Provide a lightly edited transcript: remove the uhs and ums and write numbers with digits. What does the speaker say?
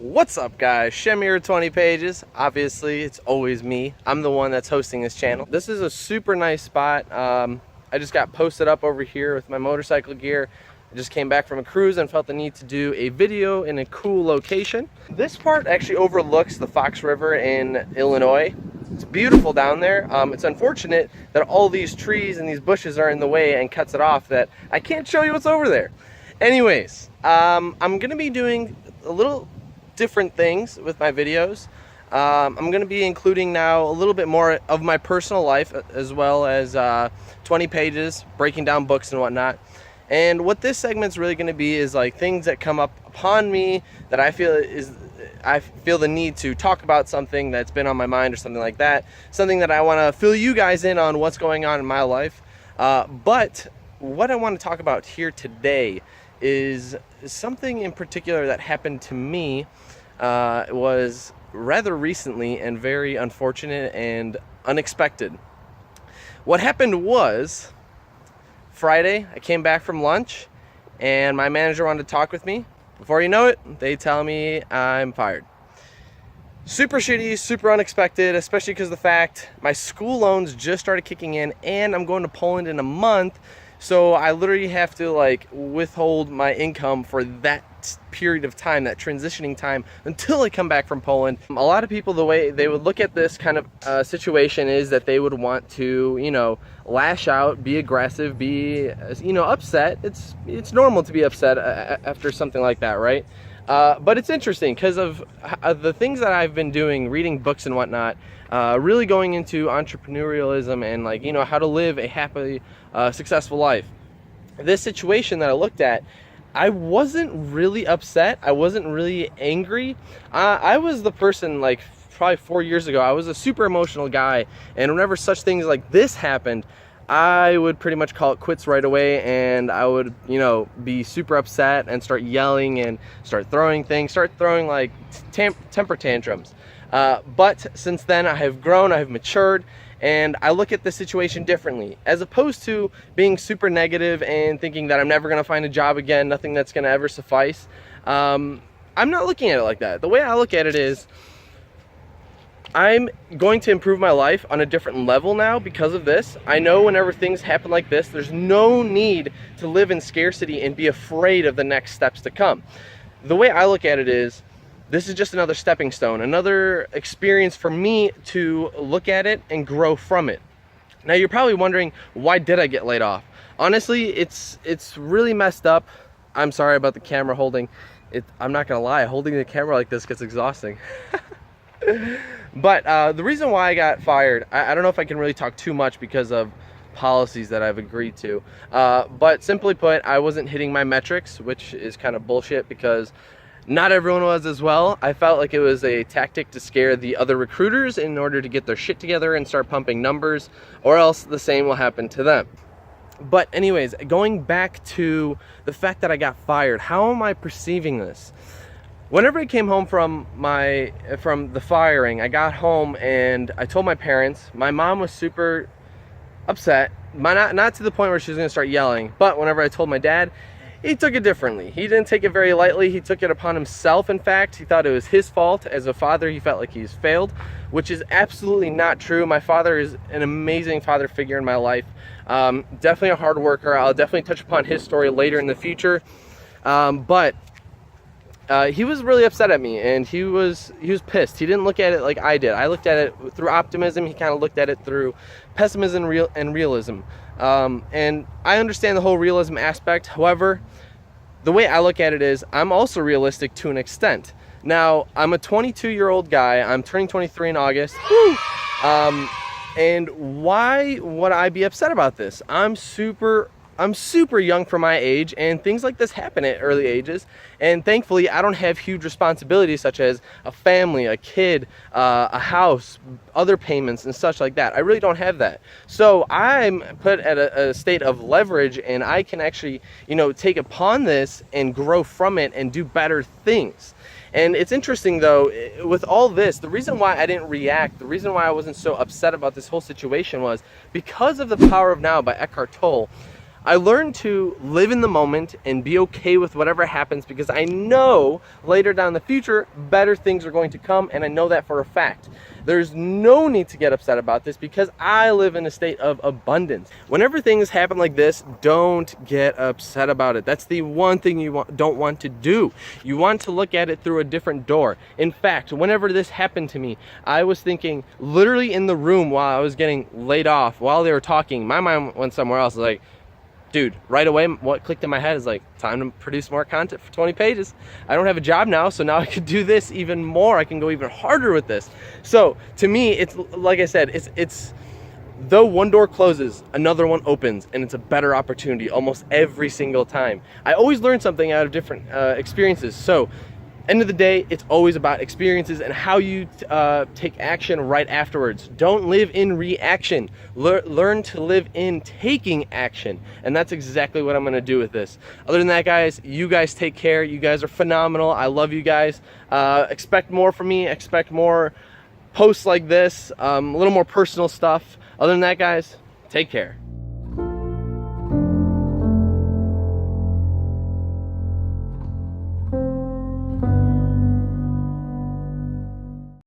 What's up, guys? Shemi here, 20 pages. Obviously, it's always me. I'm the one that's hosting this channel. This is a super nice spot. I just got posted up over here with my motorcycle gear. I just came back from a cruise and felt the need to do a video in a cool location. This part actually overlooks the Fox River in Illinois. It's beautiful down there. It's unfortunate that all these trees and these bushes are in the way and cuts it off that I can't show you what's over there. Anyways, I'm gonna be doing a little different things with my videos. I'm going to be including now a little bit more of my personal life, as well as 20 pages breaking down books and whatnot. And what this segment's really going to be is like things that come up upon me that I feel the need to talk about, something that's been on my mind or something like that, something that I want to fill you guys in on what's going on in my life. But what I want to talk about here today is something in particular that happened to me. It was rather recently and very unfortunate and unexpected. What happened was, Friday, I came back from lunch and my manager wanted to talk with me. Before you know it, they tell me I'm fired. Super shitty, super unexpected, especially because of the fact my school loans just started kicking in and I'm going to Poland in a month. So I literally have to like withhold my income for that period of time, that transitioning time, until I come back from Poland. A lot of people, the way they would look at this kind of situation is that they would want to, you know, lash out, be aggressive, be, you know, upset. It's normal to be upset after something like that, right? But it's interesting because of the things that I've been doing, reading books and whatnot, really going into entrepreneurialism and, like, you know, how to live a happy, successful life. This situation that I looked at, I wasn't really upset. I wasn't really angry. I was the person, like, probably 4 years ago, I was a super emotional guy, and whenever such things like this happened, I would pretty much call it quits right away, and I would, you know, be super upset and start yelling and start throwing things, start throwing like temper tantrums. But since then, I have grown, I have matured, and I look at the situation differently. As opposed to being super negative and thinking that I'm never going to find a job again, nothing that's going to ever suffice, I'm not looking at it like that. The way I look at it is, I'm going to improve my life on a different level now because of this. I know whenever things happen like this, there's no need to live in scarcity and be afraid of the next steps to come. The way I look at it is, this is just another stepping stone, another experience for me to look at it and grow from it. Now you're probably wondering, why did I get laid off? Honestly, it's really messed up. I'm sorry about the camera holding it. I'm not gonna lie, holding the camera like this gets exhausting. But the reason why I got fired, I don't know if I can really talk too much because of policies that I've agreed to. But simply put, I wasn't hitting my metrics, which is kind of bullshit because not everyone was as well. I felt like it was a tactic to scare the other recruiters in order to get their shit together and start pumping numbers, or else the same will happen to them. But anyways, going back to the fact that I got fired, how am I perceiving this? Whenever I came home from the firing, I got home and I told my parents. My mom was super upset, not to the point where she was going to start yelling, but whenever I told my dad, he took it differently. He didn't take it very lightly. He took it upon himself, in fact. He thought it was his fault. As a father, he felt like he's failed, which is absolutely not true. My father is an amazing father figure in my life. Definitely a hard worker. I'll definitely touch upon his story later in the future. But he was really upset at me, and he was pissed. He didn't look at it like I did. I looked at it through optimism. He kind of looked at it through pessimism and realism. And I understand the whole realism aspect. However, the way I look at it is, I'm also realistic to an extent. Now, I'm a 22-year-old guy. I'm turning 23 in August. And why would I be upset about this? I'm super young for my age, and things like this happen at early ages, and thankfully I don't have huge responsibilities such as a family, a kid, a house, other payments and such like that. I really don't have that. So I'm put at a state of leverage, and I can actually, you know, take upon this and grow from it and do better things. And it's interesting though, with all this, the reason why I didn't react, the reason why I wasn't so upset about this whole situation was because of The Power of Now by Eckhart Tolle. I learned to live in the moment and be okay with whatever happens, because I know later down in the future better things are going to come, and I know that for a fact. There's no need to get upset about this because I live in a state of abundance. Whenever things happen like this, don't get upset about it. That's the one thing you don't want to do. You want to look at it through a different door. In fact, whenever this happened to me, I was thinking literally in the room while I was getting laid off, while they were talking, my mind went somewhere else. Like, dude, right away, what clicked in my head is like, time to produce more content for 20 pages. I don't have a job now, so now I could do this even more. I can go even harder with this. So to me, it's like I said, it's though one door closes, another one opens, and it's a better opportunity almost every single time. I always learn something out of different experiences. So end of the day, it's always about experiences and how you take action right afterwards. Don't live in reaction. Learn to live in taking action. And that's exactly what I'm going to do with this. Other than that, guys, you guys take care. You guys are phenomenal. I love you guys. Expect more from me. Expect more posts like this, a little more personal stuff. Other than that, guys, take care.